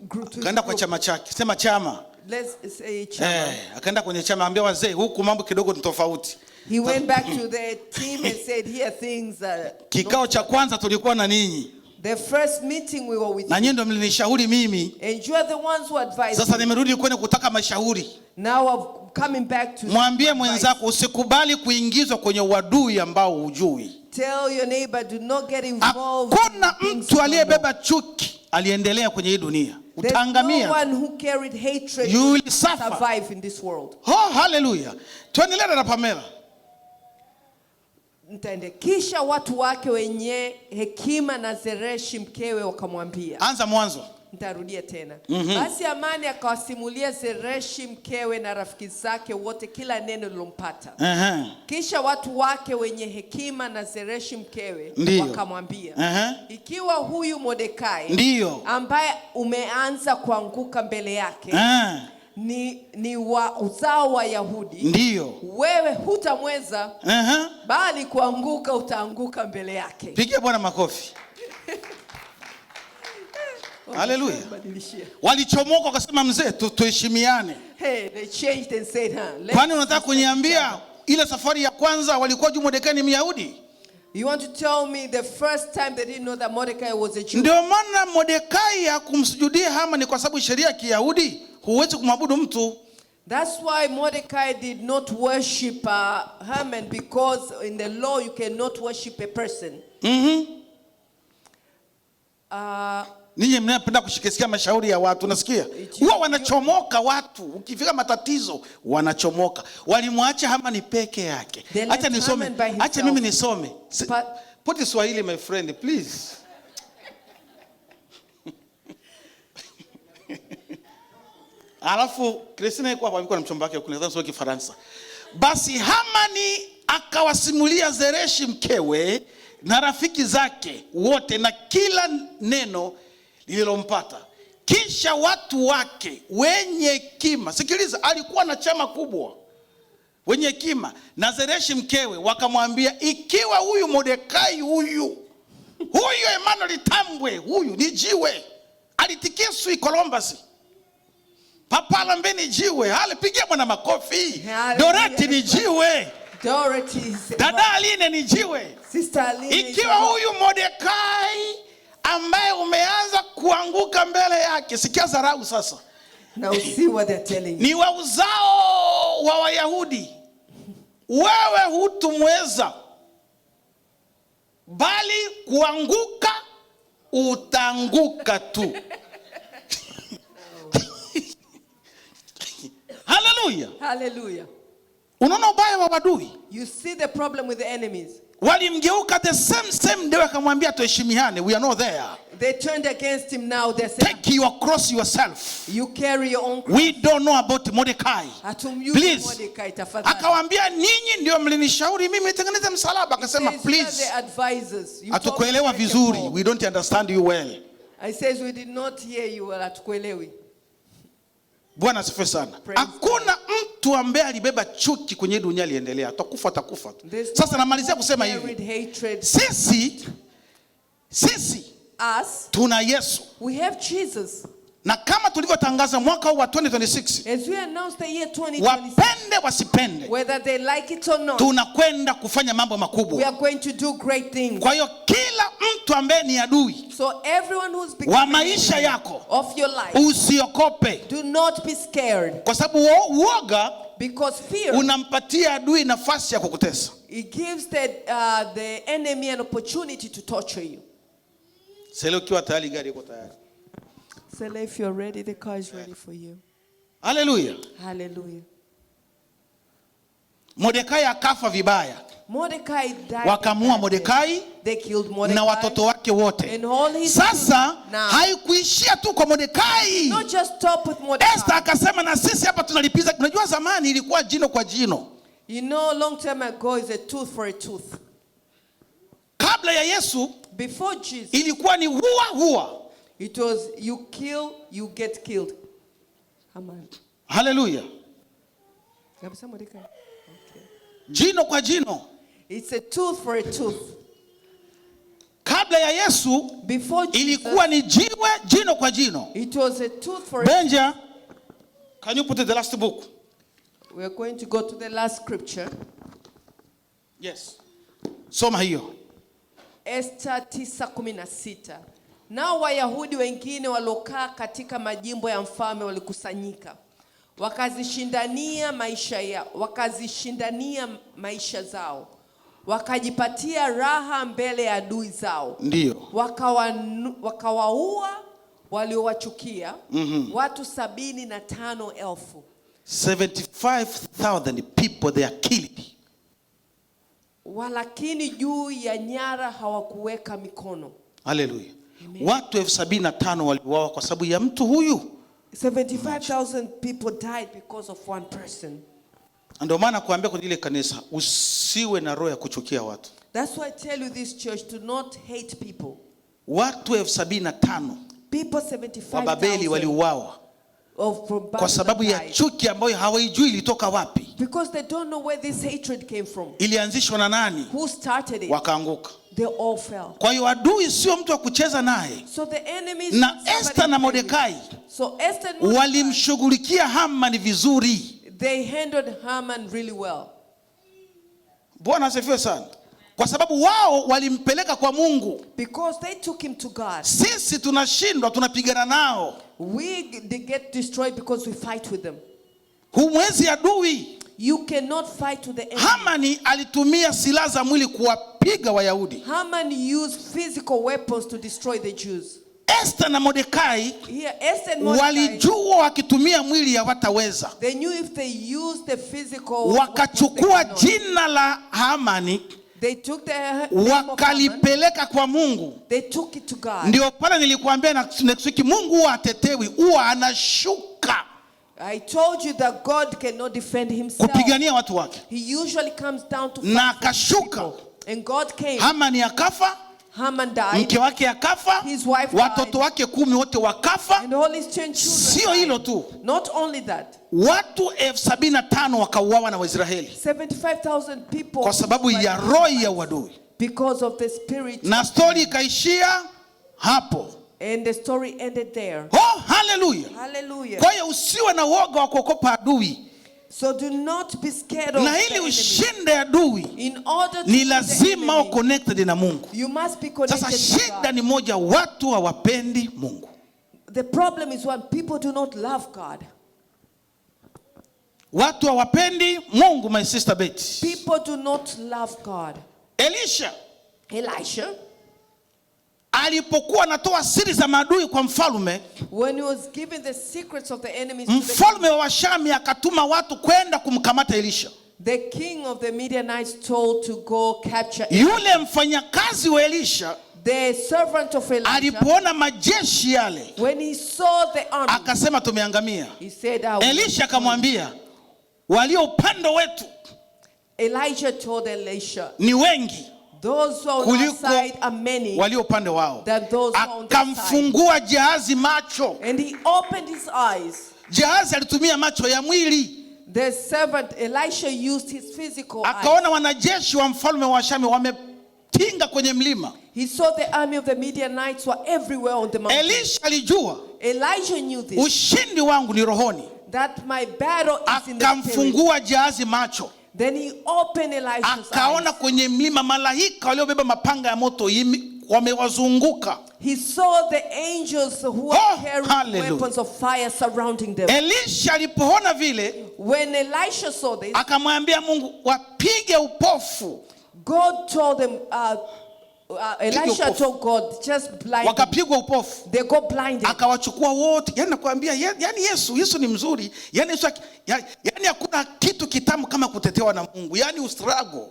group. Akaenda kwa chama chake. Sema chama. Let's say chama. Akaenda kwenye chama, ambia wazee, huku mambo kidogo ni tofauti. He went back to the team and said, here things are. Kikao cha kwanza tulikuwa na ninyi. The first meeting we were with. Na nyinyi ndio mlinishauri mimi. And you are the ones who advised. Sasa nimerudi kwenu kutaka mashauri. Now I'm coming back to. Mwambie mwenzako usikubali kuingizwa kwenye uadui ambao hujui. Tell your neighbor, do not get involved. Hakuna mtu aliyebeba chuki aliendelea kwenye hii dunia. Utaangamia. No one who carried hatred you will survive in this world. Oh, hallelujah. Tuendelee na Pamela. Kisha watu wake wenye hekima na Zereshi mkewe wakamwambia. Anza mwanzo. Nitarudia tena. Basi Hamani akawasimulia Zereshi mkewe na rafiki zake wote kila neno lilompata. Kisha watu wake wenye hekima na Zereshi mkewe wakamwambia. Ikiwa huyu Mordekai ambaye umeanza kuanguka mbele yake ni wa uzao wa Yahudi, wewe hutamweza, bali kuanguka utaanguka mbele yake. Pigia Bwana makofi. Hallelujah. Walichomoka wakasema, mzee tuheshimiane. They changed and said, kwani unataka kuniambia ile safari ya kwanza walikuwa juu Mordekai ni Myahudi? You want to tell me the first time they didn't know that Mordecai was a Jew? Ndio maana Mordekai hakumsujudia Hamani kwa sababu sheria ya Kiyahudi huwezi kumwabudu mtu. That's why Mordecai did not worship Haman, because in the law you cannot worship a person. Ninyi mnapenda kushikisikia mashauri ya watu, unasikia? Huwa wanachomoka watu, ukifika matatizo wanachomoka. Walimwacha Hamani peke yake. Acha nisome. Acha mimi nisome. Put Swahili my friend, please. Alafu Christina yuko hapa, alikuwa na mchomba wake kule, nasoma Kifaransa. Basi Hamani akawasimulia Zereshi mkewe na rafiki zake wote na kila neno lililompata. Kisha watu wake wenye hekima, sikiliza, alikuwa na chama kubwa, wenye hekima na Zereshi mkewe wakamwambia, ikiwa huyu Mordekai huyu Emmanuel Tambwe huyu ni jiwe, alitikiswi Columbus, Papa Lambeni jiwe, pigia Bwana makofi. Dorothy ni jiwe, dada Aline ni jiwe. Ikiwa huyu Mordekai ambaye umeanza kuanguka mbele yake, sikia dharau sasa. Now see what they're telling you. Ni wa uzao wa Wayahudi, wewe hutumweza, bali kuanguka utaanguka tu. Hallelujah. Hallelujah. Unaona ubaya wa wadui? You see the problem with the enemies. Walimgeuka the same day wakamwambia tuheshimiane, we are not there. They turned against him now. They said, take your cross yourself. You carry your own cross. We don't know about Mordekai. Please. Akawaambia, ninyi ndio mlinishauri mimi nitengeneze msalaba. Akasema, please. Hatukuelewa vizuri. We don't understand you well. I says, we did not hear you well. Hatukuelewi. Bwana asifiwe sana. Hakuna mtu ambaye alibeba chuki kwenye dunia aliendelea. Atakufa tu. Sasa namalizia kusema hivi. Sisi tuna Yesu. We have Jesus. Na kama tulivyotangaza mwaka wa 2026, as we announced the year 2026, wapende wasipende, whether they like it or not, tunakwenda kufanya mambo makubwa. We are going to do great things. Kwa hiyo kila mtu ambaye ni adui so everyone who's wa maisha yako, of your life, usiogope. Do not be scared. Kwa sababu uoga, because fear, unampatia adui nafasi ya kukutesa. It gives the enemy an opportunity to torture you. Sasa ukiwa tayari, gari iko tayari. So if you're ready, the car is ready for you. Hallelujah. Hallelujah. Mordekai akafa vibaya. Mordecai died. Wakamua Mordekai, they killed Mordecai, na watoto wake wote. And all his sasa haikuishia tu kwa Mordekai. Not just stop with Mordecai. Esther akasema na sisi hapa tunalipiza. Unajua zamani ilikuwa jino kwa jino. You know, long time ago is a tooth for a tooth. Kabla ya Yesu, before Jesus, ilikuwa ni hua. It was you kill, you get killed. Amen. Hallelujah. Okay. Jino kwa jino. It's a tooth for a tooth. Kabla ya Yesu, before Jesus, ilikuwa ni jiwe jino kwa jino. It was a tooth for Benja, can you put it the last book? We are going to go to the last scripture. Yes. Soma hiyo. Esther 9:16. Nao Wayahudi wengine walokaa katika majimbo ya mfalme walikusanyika. Wakazishindania maisha zao. Wakajipatia raha mbele ya adui zao. Ndio. Wakawaua waliowachukia, watu 75,000. 75,000 people they are killed. Walakini juu ya nyara hawakuweka mikono. Hallelujah. Watu 75,000 waliuawa kwa sababu ya mtu huyu. 75,000 people died because of one person. Ndio maana kuambia kwa ile kanisa usiwe na roho ya kuchukia watu. That's why I tell you this church, do not hate people. Watu 75,000 people 75,000 wa Babeli waliuawa kwa sababu ya chuki ambayo hawaijui ilitoka wapi. Because they don't know where this hatred came from. Ilianzishwa na nani? Who started it? Wakaanguka. They all fell. Kwa hiyo adui sio mtu wa kucheza naye. So the enemies na Esther na Mordekai, so Esther and Mordecai, walimshughulikia Haman vizuri. They handled Haman really well. Bwana asifiwe sana. Kwa sababu wao walimpeleka kwa Mungu. Because they took him to God. Sisi tunashindwa, tunapigana nao. They get destroyed because we fight with them. Humwezi adui. You cannot fight with the enemy. Haman alitumia silaha za mwili kuwapiga Wayahudi. Haman used physical weapons to destroy the Jews. Esther na Mordekai walijua wakitumia mwili hawataweza. They knew if they used the physical, wakachukua jina la Haman, they took the wakalipeleka kwa Mungu. They took it to God. Ndio pale nilikuambia next week Mungu huwa atetewi, huwa anashuka. I told you that God cannot defend himself. Kupigania watu wake. He usually comes down to na akashuka. And God came. Haman akafa. Haman died. Mke wake akafa. His wife watoto wake 10 wote wakafa. And all his 10 children. Sio hilo tu. Not only that. Watu 75,000 wakauawa na Waisraeli. 75,000 people. Kwa sababu ya roho ya uadui. Because of the spirit. Na story ikaishia hapo. And the story ended there. Oh, hallelujah. Hallelujah. Kwa hiyo usiwe na woga wa kuogopa adui. So do not be scared of na ili ushinde adui, in order to ni lazima u connected na Mungu. You must be connected. Sasa shida ni moja, watu hawapendi Mungu. The problem is when people do not love God. Watu hawapendi Mungu, my sister Betty. People do not love God. Elisha alipokuwa anatoa siri za maadui kwa mfalme, when he was giving the secrets of the enemies, mfalme wa Shami akatuma watu kwenda kumkamata Elisha. The king of the Midianites told to go capture Elisha. Yule mfanyakazi wa Elisha, the servant of Elisha, alipoona majeshi yale, when he saw the army, akasema tumeangamia. He said, Elisha akamwambia, walio upande wetu, Elijah told Elisha, ni wengi those on our side are many walio upande wao. Than those on the side. Akamfungua Gehazi macho. And he opened his eyes. Gehazi alitumia macho ya mwili. The servant Elisha used his physical eyes. Akaona wanajeshi wa mfalme wa Shamu wametinga kwenye mlima. He saw the army of the Midianites were everywhere on the mountain. Elisha alijua, Elijah knew this. ushindi wangu ni rohoni. That my battle is in the spirit. Akamfungua Gehazi macho. Then he opened Elisha's Akaona eyes. kwenye mlima malaika waliobeba mapanga ya moto wamewazunguka. He saw the angels who are carrying weapons of fire surrounding them. Elisha alipoona vile, when Elisha saw this, akamwambia Mungu, wapige upofu. God told them, Elisha told God, just blind them. Wakapigwa upofu. They got blinded. Akawachukua wote. Yani nakwambia, yani Yesu ni mzuri. Yani Yesu, yani hakuna kitu kitamu kama kutetewa na Mungu. Yani ustruggle.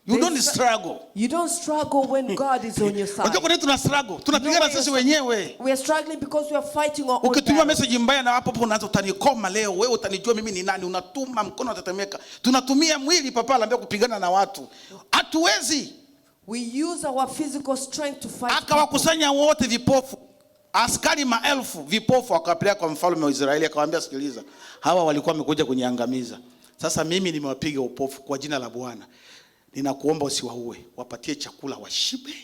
You don't struggle. You don't struggle when God is on your side. Unajua kwa nini tuna struggle? Tunapigana sisi wenyewe. We are struggling because we are fighting our own Ukitumia battles. message mbaya na hapo unaanza utanikoma leo, wewe utanijua mimi ni nani, unatuma mkono utatemeka. Tunatumia mwili papala ambao kupigana na watu. Hatuwezi. We use our physical strength to fight. Akawakusanya wote vipofu. Askari maelfu vipofu akawapeleka kwa mfalme wa Israeli, akamwambia sikiliza, hawa walikuwa wamekuja kuniangamiza. Sasa mimi nimewapiga upofu kwa jina la Bwana. Ninakuomba usiwaue, wapatie chakula washibe,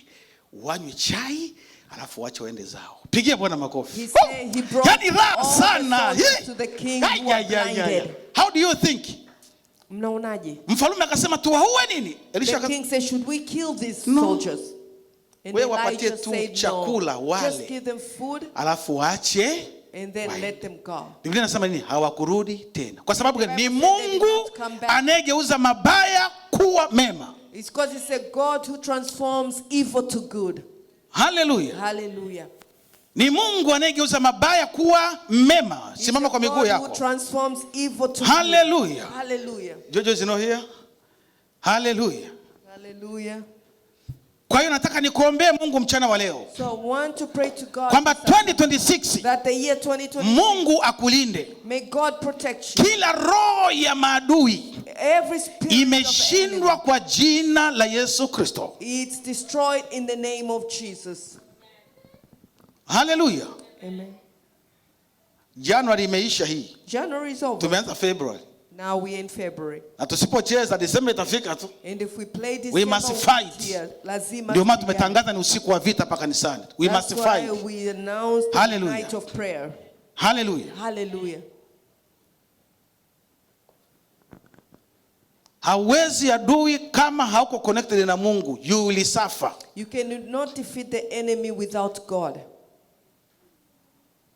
wanywe chai, alafu waache waende zao. Pigia Bwana makofi. Yani raha sana. How do you think? Mnaonaje? Mfalme akasema tuwaue nini? The king said, should we kill these soldiers? And Elijah said, chakula wale. Just give them food. Alafu waache and then let them go. Biblia inasema nini? Hawakurudi tena. Kwa sababu ni Mungu anayegeuza mabaya kuwa mema. It's because it's a God who transforms evil to good. Hallelujah. Hallelujah. Ni Mungu anayegeuza mabaya kuwa mema. Simama kwa miguu yako. Who transforms evil to Hallelujah. good. Hallelujah. Jojo is not here. Hallelujah. Hallelujah. Kwa hiyo nataka nikuombee Mungu mchana wa leo. So I want to pray to God kwamba 2026 that the year 2026 Mungu akulinde. May God protect you. Kila roho ya maadui Every spirit imeshindwa kwa jina la Yesu Kristo. It's destroyed in the name of Jesus. Hallelujah. Amen. January imeisha hii. January is over. Tumeanza February. Now we are in February. Na tusipocheza December itafika tu. And if we play December, we must fight. Lazima. Ndio maana tumetangaza ni usiku wa vita hapa kanisani. We must fight. That's why we announced the night of prayer. Hallelujah. Hallelujah. Hawezi adui kama hauko connected na Mungu. You will suffer. You cannot defeat the enemy without God.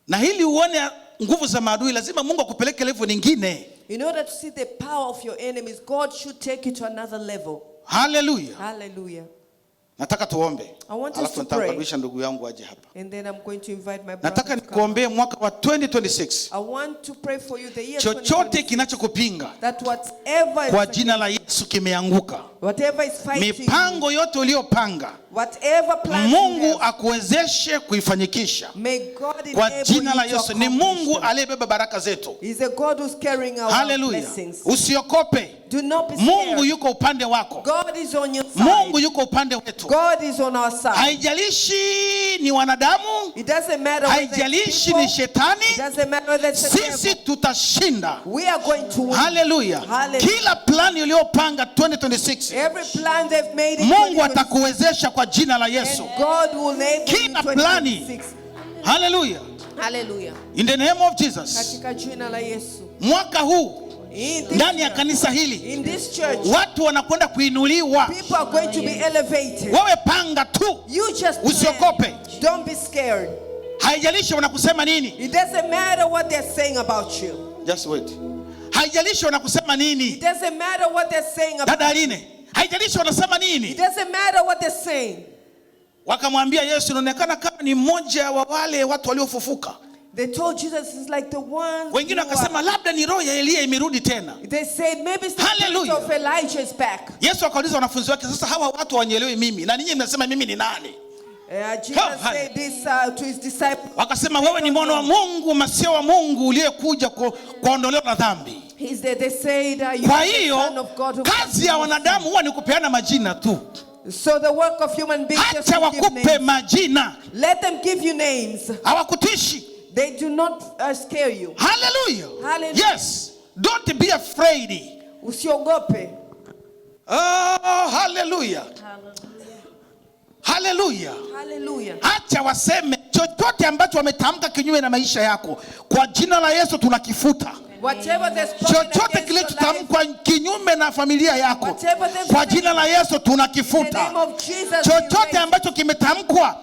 Na hili uone nguvu za maadui lazima Mungu akupeleke level nyingine. In order to see the power of your enemies, God should take you to another level. Hallelujah. Hallelujah. Nataka tuombe. Alafu nitakaribisha ndugu yangu aje hapa. And then I'm going to invite my brother. Nataka nikuombee mwaka wa 2026. I want to pray for you the year 2026. Chochote kinachokupinga that whatever kwa jina la Yesu kimeanguka. Whatever is fighting mipango yote uliyopanga whatever plan Mungu akuwezeshe kuifanyikisha. Kwa jina la Yesu. Ni Mungu aliyebeba baraka zetu. He's a God who's carrying our blessings. Usiokope. Do not be scared. Mungu yuko upande wako. God is on your side. Mungu yuko upande wetu. God is on our side. Haijalishi ni wanadamu. It doesn't matter haijalishi ni shetani. It doesn't matter whether it's sisi tutashinda. We are going to win. Hallelujah. Kila plani uliyopanga 2026. Every plan they've made in Mungu atakuwezesha kwa jina la Yesu. And God will enable kila plani. Hallelujah. Hallelujah. In the name of Jesus. Katika jina la Yesu. Mwaka huu ndani ya kanisa hili in this church, watu wanakwenda kuinuliwa. People are going to be elevated. Wewe panga tu. You just usiokope. Don't be scared. Haijalishi wanakusema nini. It doesn't matter what they're saying about you. Just wait. Haijalishi wanakusema nini. It doesn't matter what they're saying about Dada Aline, haijalishi wanasema nini. It doesn't matter what they're saying. Wakamwambia Yesu, inaonekana kama ni mmoja wa wale watu waliofufuka. They told Jesus is like the one. Wengine wakasema labda ni roho ya Elia imerudi tena. They said maybe it's the spirit of Elijah is back. Yesu akauliza wanafunzi wake, sasa hawa watu wanielewi mimi na ninyi mnasema mimi ni nani? Jesus said this to his disciples. Wakasema wewe ni mwana wa Mungu, Masiya wa Mungu uliyekuja kuondolewa na dhambi. They said you kwa are the hiyo son of God. Kazi ya wanadamu huwa ni kupeana majina tu. So the work of human beings is to give names. majina. Let them give you names. Hawakutishi. They do not scare you. Hallelujah. Hallelujah. Yes. Don't be afraid. Usiogope. Oh, hallelujah. Hallelujah. Hallelujah. Acha waseme chochote ambacho wametamka kinyume na maisha yako, kwa jina la Yesu tunakifuta. Whatever they've spoken Chochote kilichotamkwa kinyume na familia yako, kwa jina la Yesu tunakifuta. Chochote ambacho kimetamkwa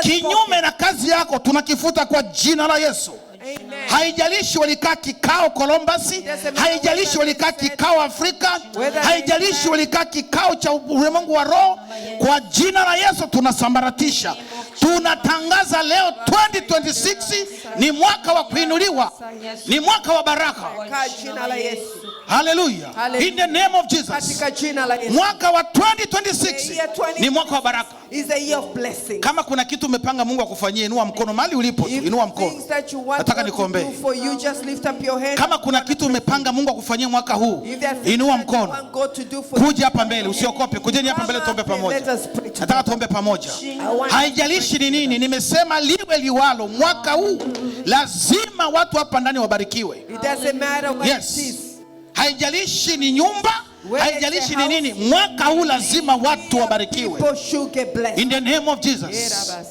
kinyume na kazi yako tunakifuta kwa jina la Yesu. Amen. Haijalishi walikaa kikao Columbus, haijalishi walikaa kikao Afrika, haijalishi walikaa kikao cha ulimwengu wa roho, kwa jina la Yesu tunasambaratisha. Tunatangaza leo 2026 ni mwaka wa kuinuliwa, ni mwaka wa baraka. Kwa jina la Yesu. Hallelujah. In the name of Jesus. Katika jina la Yesu. Mwaka wa 2026 ni mwaka wa baraka. Is a year of blessing. Kama kuna kitu umepanga Mungu akufanyie, inua mkono mahali ulipo tu, inua mkono. Nataka nikuombee. Kama kuna kitu umepanga Mungu akufanyie mwaka huu, inua mkono. Kuja hapa mbele, usiogope. Kujeni hapa mbele tuombe pamoja. Nataka tuombe pamoja. Haijalishi ni nini, nimesema liwe liwalo, mwaka huu lazima watu hapa ndani wabarikiwe. It doesn't matter what yes. it is. Haijalishi ni nyumba, haijalishi ni nini, mwaka huu lazima watu wabarikiwe. People should get blessed. In the name of Jesus.